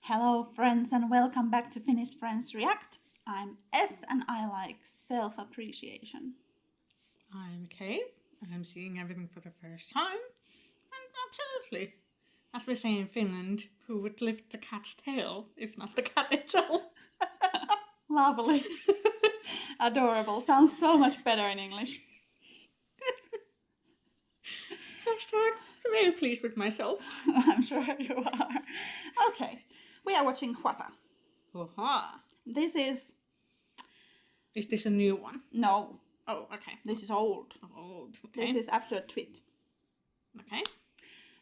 Hello friends and welcome back to Finnish Friends React. I'm S and I like self-appreciation. I'm Kay and I'm seeing everything for the first time. And absolutely, as we say in Finland, who would lift the cat's tail if not the cat itself? Lovely. Adorable. Sounds so much better in English. Hashtag very pleased with myself. I'm sure you are. Okay, we are watching Hwasa. Aha. This is... Is this a new one? No. Oh, okay. This is old. Old. Okay. This is after a tweet. Okay.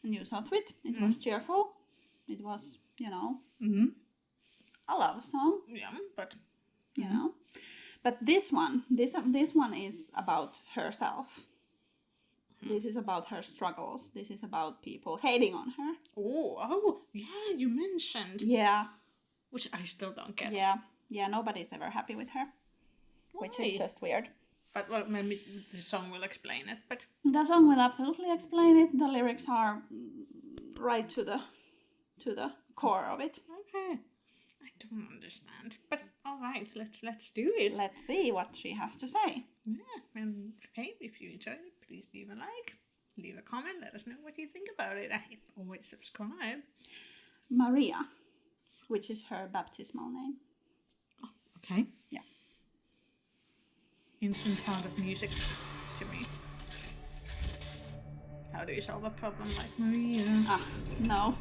And you saw a tweet. It was cheerful. It was, Mm-hmm. a love song. Yeah, but... You know. But this one is about herself. This is about her struggles. This is about people hating on her. Oh, yeah, you mentioned. Yeah. Which I still don't get. Yeah, nobody's ever happy with her. Why? Which is just weird. But well, maybe the song will explain it, but... The song will absolutely explain it. The lyrics are right to the core of it. Okay. I don't understand. But alright, let's do it. Let's see what she has to say. Yeah, and hey, if you enjoyed it, please leave a like, leave a comment, let us know what you think about it. I always subscribe. María, which is her baptismal name. Oh, okay. Yeah. Instant sound of music to me. How do you solve a problem like Maria? No.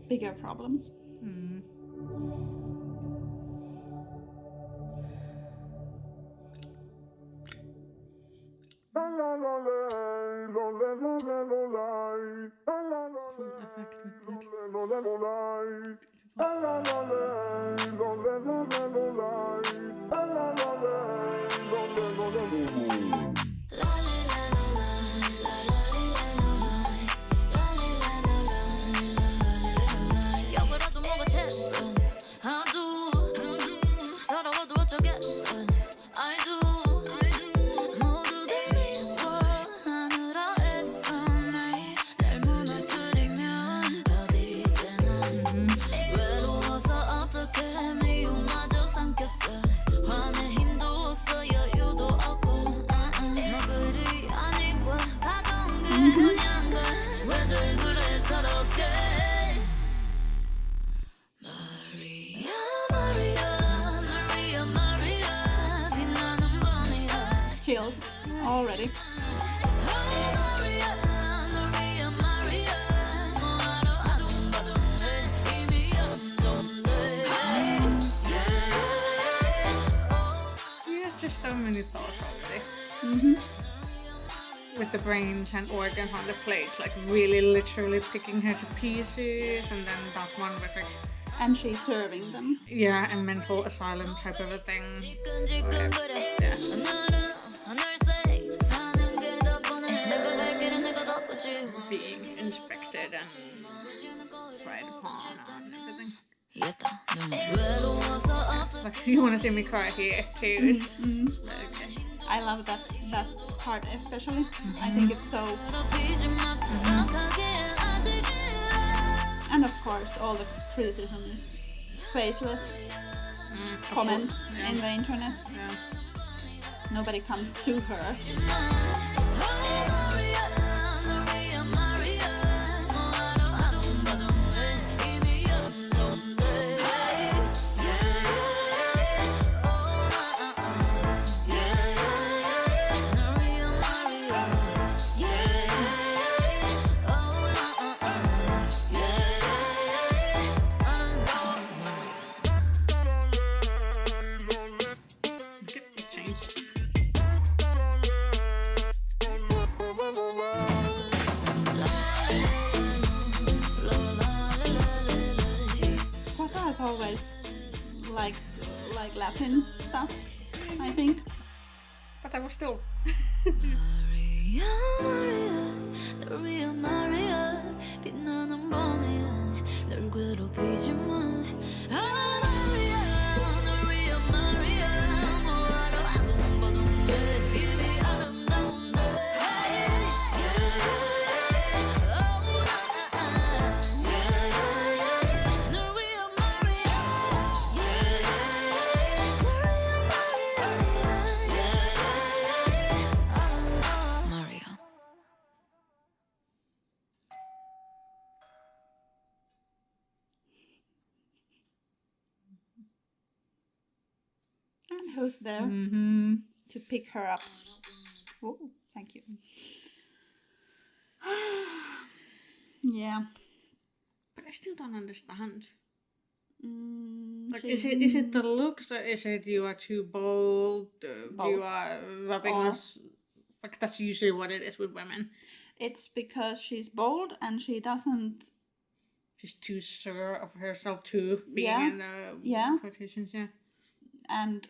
Bigger problems. Cool effect with that. Chills already. There's just so many thoughts already. With the brains and organs on the plate, like really literally picking her to pieces, and then that one with like... And she's serving them. Yeah, a mental asylum type of a thing. Being inspected and tried upon and everything. Like, you want to see me cry here too? Okay. I love that part especially. I think it's so... And of course, all the criticism is faceless comments in the internet. Yeah. Nobody comes to her. It changed. Hwasa has always liked Latin stuff, I think. But I was still... Maria, the real Maria, 빛나는 밤이야, 널 괴롭히지 마. Maria, the real Maria, 뭐하러 아둥바둥해, 이미 아름다운데. Yeah, oh, who's there Mm-hmm. to pick her up. Oh, thank you. Yeah. But I still don't understand. Like, She- is it the looks, or is it you are too bold? You Both. are rubbing Or- us. Like, that's usually what it is with women. It's because she's bold and she doesn't. She's too sure of herself too, being Yeah. in the Yeah. quotations, yeah. And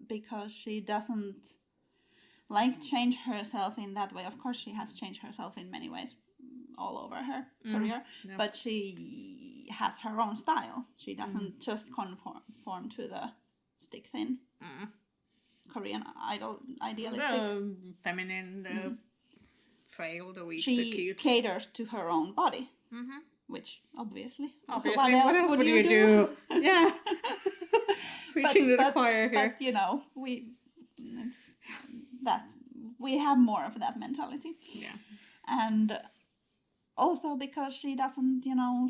because she doesn't like change herself in that way. Of course, she has changed herself in many ways all over her career, yeah. but she has her own style. She doesn't just conform to the stick thin Korean idealistic. The feminine, the frail, the weak, the She cute. caters to her own body, Mm-hmm. which obviously, Obviously, what else would you do? Yeah. Preaching to the choir here. But you know, we have more of that mentality. Yeah. And also because she doesn't,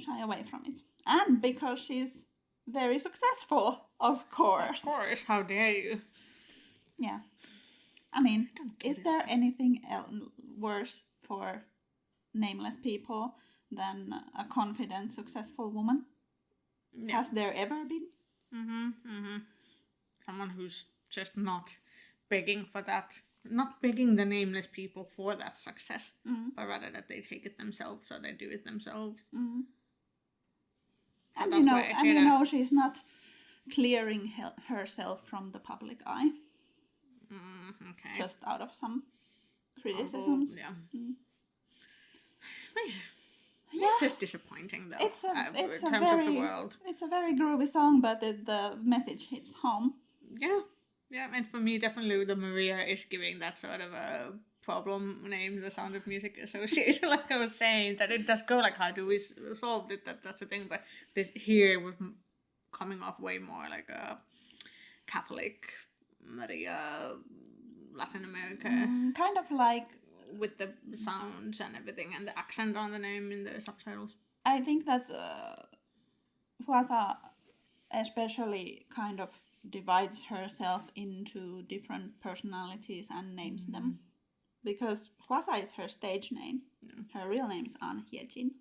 shy away from it. And because she's very successful, of course. Of course, how dare you? Yeah. I mean, is there anything worse for nameless people than a confident, successful woman? Yeah. Has there ever been? Someone who's just not begging for that, not begging the nameless people for that success, but rather that they take it themselves, or they do it themselves. And that you way, know, she's not clearing herself from the public eye Okay. just out of some criticisms. Yeah. Yeah. It's just disappointing, though. It's in terms of the world. It's a very groovy song, but the message hits home. Yeah. Yeah, and for me, definitely the Maria is giving that sort of a problem name, the Sound of Music Association, like I was saying, that it does go like, how do we solve it? That's a thing, but this here we're coming off way more like a Catholic Maria, Latin America, Kind of like, with the sounds and everything, and the accent on the name in the subtitles. I think that Hwasa especially kind of divides herself into different personalities and names them. Because Hwasa is her stage name. Her real name is An Hyejin.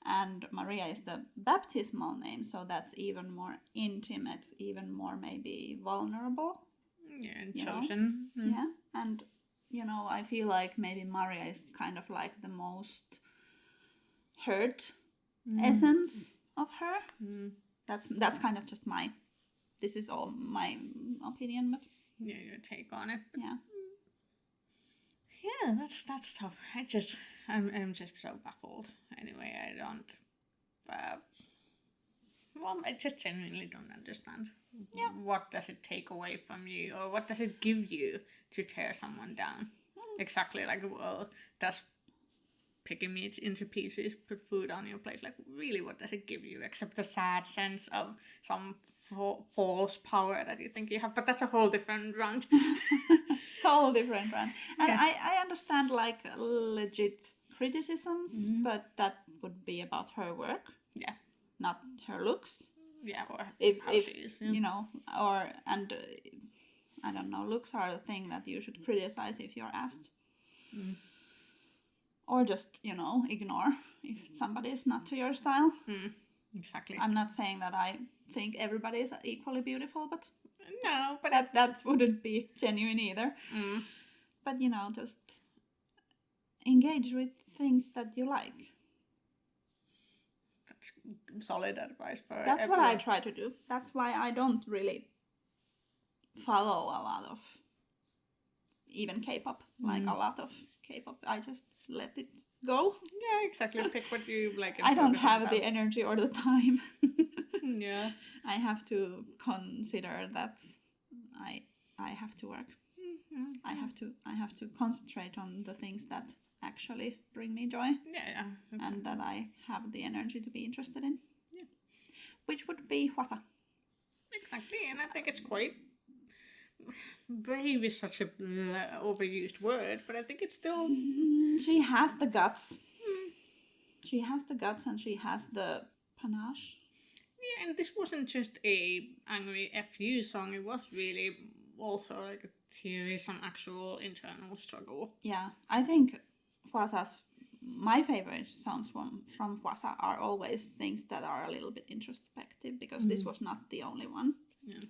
And Maria is the baptismal name, so that's even more intimate, even more maybe vulnerable. Yeah, and You know? chosen. Yeah, and I feel like maybe Maria is kind of like the most hurt essence of her. That's kind of just this is all my opinion, but Yeah, your take on it. yeah. Yeah, that's tough. I'm just so baffled. Anyway, I don't. I just genuinely don't understand. Yeah. What does it take away from you, or what does it give you to tear someone down? Exactly, like, well, does picking meat into pieces put food on your plate? Like, really, what does it give you except the sad sense of some false power that you think you have? But that's a whole different rant. Whole different one. And Yeah. I understand like legit criticisms, but that would be about her work, Yeah, not her looks. yeah, or If how she is. Yeah. I don't know, looks are the thing that you should criticize if you're asked. Or just, ignore if somebody is not to your style. Exactly. I'm not saying that I think everybody is equally beautiful, but No, but that wouldn't be genuine either. But, just engage with things that you like. that's solid advice for That's what I everyone. try to do. That's why I don't really follow a lot of even K-pop, like a lot of K-pop. I just let it go. Yeah, exactly. Pick what you like. And I don't focus on have that. the energy or the time. Yeah. I have to consider that I have to work. I have to concentrate on the things that actually bring me joy Yeah. and that I have the energy to be interested in. Yeah. Which would be Hwasa. Exactly, and I think it's quite. Brave is such a overused word, but I think it's still. She has the guts. She has the guts and she has the panache. Yeah, and this wasn't just a angry FU song. It was really also like here is some actual internal struggle. Yeah, I think my favorite songs from Hwasa are always things that are a little bit introspective, because this was not the only one. Yeah.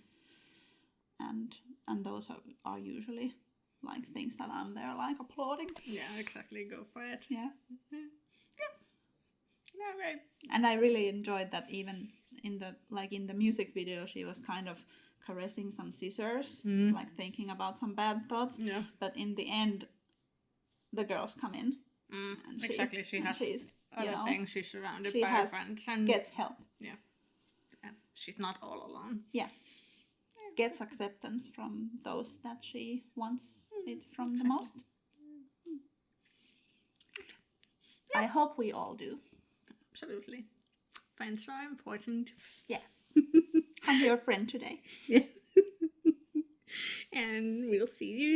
And those are usually like things that I'm there like applauding. Yeah, exactly. Go for it. Yeah. Yeah, right. And I really enjoyed that even in the music video she was kind of caressing some scissors, like thinking about some bad thoughts. Yeah. But in the end, the girls come in. And Exactly. She has she's, other things. She's surrounded she by has, friends and gets help. yeah, she's not all alone. Yeah. Gets acceptance from those that she wants it from the most. I hope we all do. Absolutely. Friends are important. Yes. I'm your friend today. And we'll see you